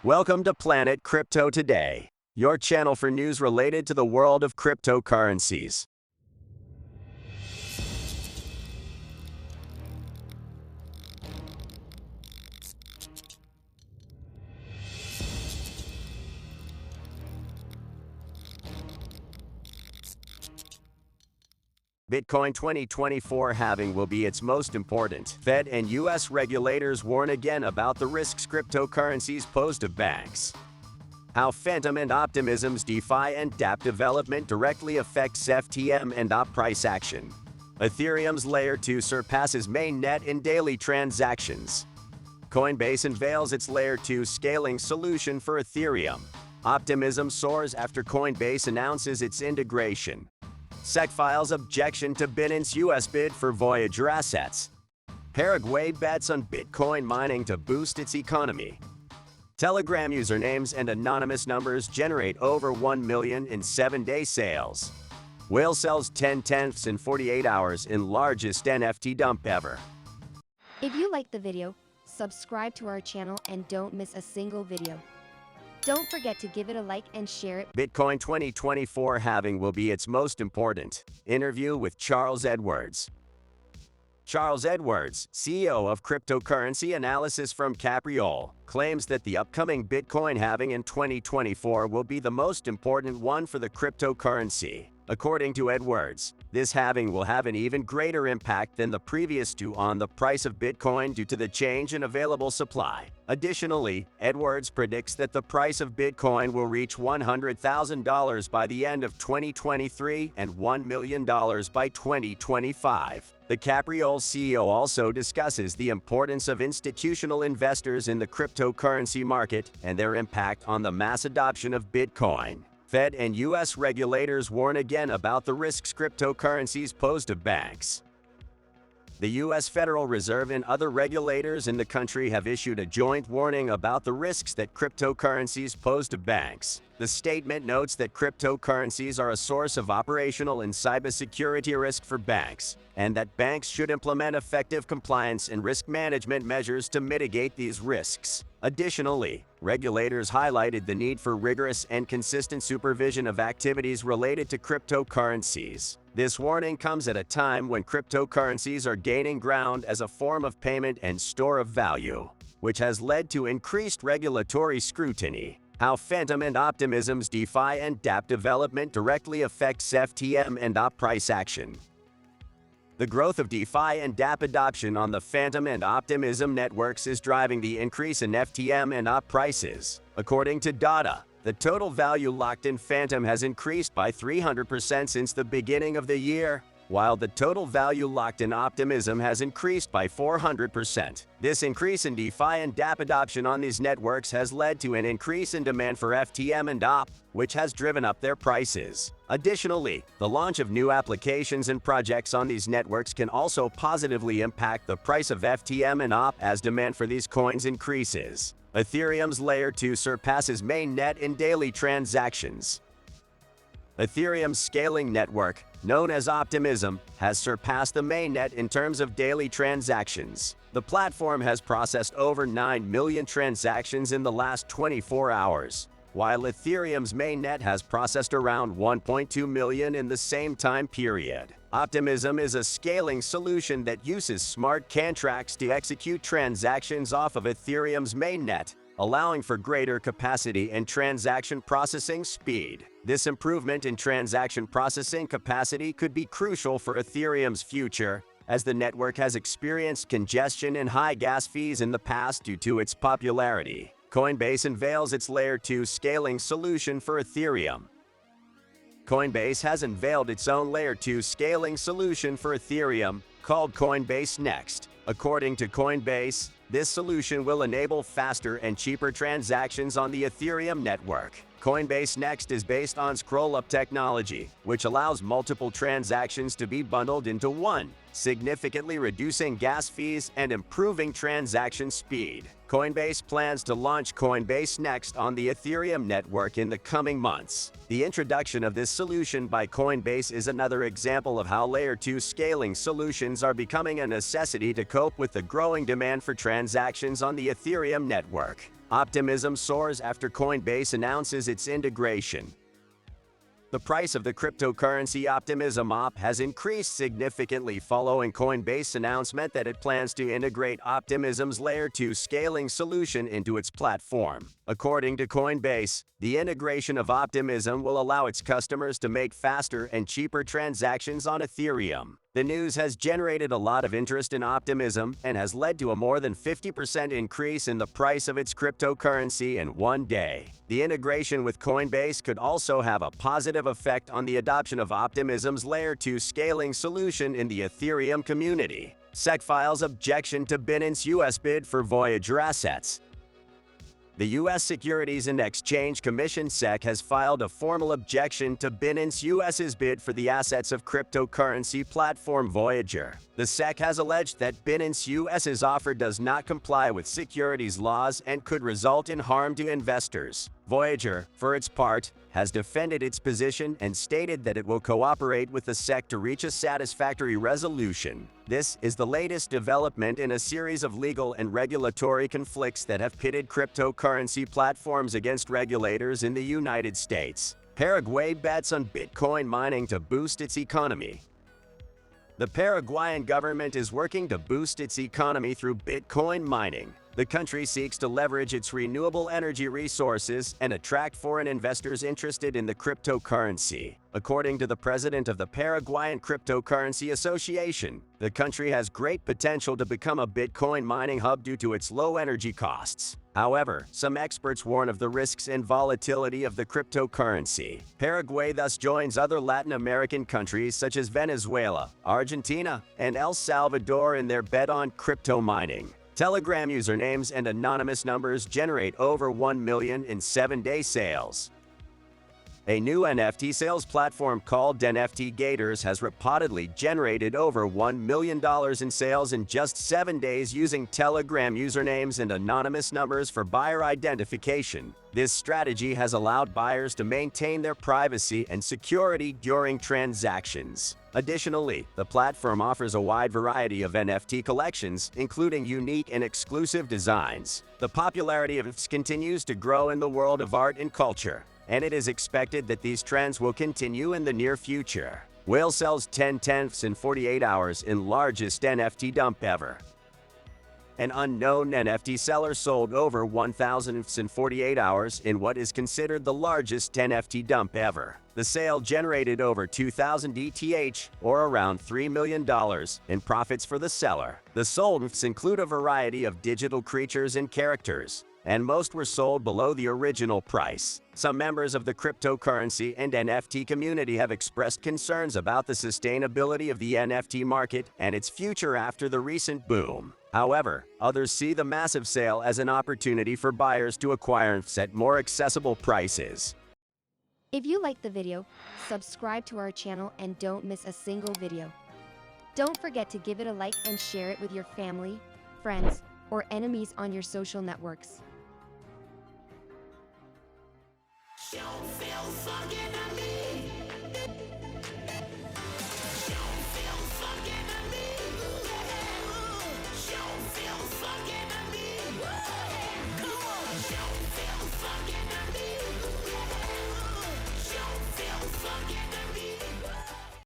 Welcome to Planet Crypto Today, your channel for news related to the world of cryptocurrencies. Bitcoin 2024 halving will be its most important. Fed and U.S. regulators warn again about the risks cryptocurrencies pose to banks. How Phantom and Optimism's DeFi and dApp development directly affects FTM and op price action. Ethereum's Layer 2 surpasses mainnet in daily transactions. Coinbase unveils its Layer 2 scaling solution for Ethereum. Optimism soars after Coinbase announces its integration. SEC files objection to Binance US bid for Voyager assets. Paraguay bets on Bitcoin mining to boost its economy. Telegram usernames and anonymous numbers generate over 1 million in 7-day sales. WHALES sells 10/10ths in 48 hours in largest NFT dump ever. If you like the video, subscribe to our channel and don't miss a single video. Don't forget to give it a like and share it. Bitcoin 2024 halving will be its most important. Interview with Charles Edwards. Charles Edwards, CEO of cryptocurrency analysis from Capriole, claims that the upcoming Bitcoin halving in 2024 will be the most important one for the cryptocurrency. According to Edwards, this halving will have an even greater impact than the previous two on the price of Bitcoin due to the change in available supply. Additionally, Edwards predicts that the price of Bitcoin will reach $100,000 by the end of 2023 and $1 million by 2025. The Capriole CEO also discusses the importance of institutional investors in the cryptocurrency market and their impact on the mass adoption of Bitcoin. Fed and U.S. regulators warn again about the risks cryptocurrencies pose to banks. The U.S. Federal Reserve and other regulators in the country have issued a joint warning about the risks that cryptocurrencies pose to banks. The statement notes that cryptocurrencies are a source of operational and cybersecurity risk for banks, and that banks should implement effective compliance and risk management measures to mitigate these risks. Additionally, regulators highlighted the need for rigorous and consistent supervision of activities related to cryptocurrencies. This warning comes at a time when cryptocurrencies are gaining ground as a form of payment and store of value, which has led to increased regulatory scrutiny. How Phantom and Optimism's DeFi and dApp development directly affects FTM and op price action. The growth of DeFi and dApp adoption on the Phantom and Optimism networks is driving the increase in FTM and op prices. According to data, the total value locked in Phantom has increased by 300% since the beginning of the year, while the total value locked in Optimism has increased by 400%. This increase in DeFi and dApp adoption on these networks has led to an increase in demand for FTM and op, which has driven up their prices. Additionally, the launch of new applications and projects on these networks can also positively impact the price of FTM and op as demand for these coins increases. Ethereum's Layer 2 surpasses mainnet in daily transactions. Ethereum's scaling network, known as Optimism, has surpassed the mainnet in terms of daily transactions. The platform has processed over 9 million transactions in the last 24 hours, while Ethereum's mainnet has processed around 1.2 million in the same time period. Optimism is a scaling solution that uses smart contracts to execute transactions off of Ethereum's mainnet, allowing for greater capacity and transaction processing speed. This improvement in transaction processing capacity could be crucial for Ethereum's future, as the network has experienced congestion and high gas fees in the past due to its popularity. Coinbase unveils its Layer 2 scaling solution for Ethereum. Coinbase has unveiled its own Layer 2 scaling solution for Ethereum, called Coinbase Next. According to Coinbase, this solution will enable faster and cheaper transactions on the Ethereum network. Coinbase Next is based on scroll-up technology, which allows multiple transactions to be bundled into one, significantly reducing gas fees and improving transaction speed. Coinbase plans to launch Coinbase Next on the Ethereum network in the coming months. The introduction of this solution by Coinbase is another example of how Layer 2 scaling solutions are becoming a necessity to cope with the growing demand for transactions on the Ethereum network. Optimism soars after Coinbase announces its integration. The price of the cryptocurrency Optimism OP has increased significantly following Coinbase's announcement that it plans to integrate Optimism's Layer 2 scaling solution into its platform. According to Coinbase, the integration of Optimism will allow its customers to make faster and cheaper transactions on Ethereum. The news has generated a lot of interest in Optimism and has led to a more than 50% increase in the price of its cryptocurrency in one day. The integration with Coinbase could also have a positive effect on the adoption of Optimism's Layer 2 scaling solution in the Ethereum community. SEC files objection to Binance US bid for Voyager assets. The U.S. Securities and Exchange Commission (SEC) has filed a formal objection to Binance US's bid for the assets of cryptocurrency platform Voyager. The SEC has alleged that Binance US's offer does not comply with securities laws and could result in harm to investors. Voyager, for its part, has defended its position and stated that it will cooperate with the SEC to reach a satisfactory resolution. This is the latest development in a series of legal and regulatory conflicts that have pitted cryptocurrency platforms against regulators in the United States. Paraguay bets on Bitcoin mining to boost its economy. The Paraguayan government is working to boost its economy through Bitcoin mining. The country seeks to leverage its renewable energy resources and attract foreign investors interested in the cryptocurrency. According to the president of the Paraguayan Cryptocurrency Association, the country has great potential to become a Bitcoin mining hub due to its low energy costs. However, some experts warn of the risks and volatility of the cryptocurrency. Paraguay thus joins other Latin American countries such as Venezuela, Argentina, and El Salvador in their bet on crypto mining. Telegram usernames and anonymous numbers generate over 1 million in 7-day sales. A new NFT sales platform called NFT Gators has reportedly generated over $1 million in sales in just 7 days using Telegram usernames and anonymous numbers for buyer identification. This strategy has allowed buyers to maintain their privacy and security during transactions. Additionally, the platform offers a wide variety of NFT collections, including unique and exclusive designs. The popularity of NFTs continues to grow in the world of art and culture, and it is expected that these trends will continue in the near future. WHALES sells 10 tenths in 48 hours in largest NFT dump ever. An unknown NFT seller sold over 1,000 NFTs in 48 hours in what is considered the largest NFT dump ever. The sale generated over 2,000 ETH, or around $3 million, in profits for the seller. The sold NFTs include a variety of digital creatures and characters, and most were sold below the original price. Some members of the cryptocurrency and NFT community have expressed concerns about the sustainability of the NFT market and its future after the recent boom. However, others see the massive sale as an opportunity for buyers to acquire NFTs at more accessible prices. If you like the video, subscribe to our channel and don't miss a single video. Don't forget to give it a like and share it with your family, friends, or enemies on your social networks. Don't feel fucking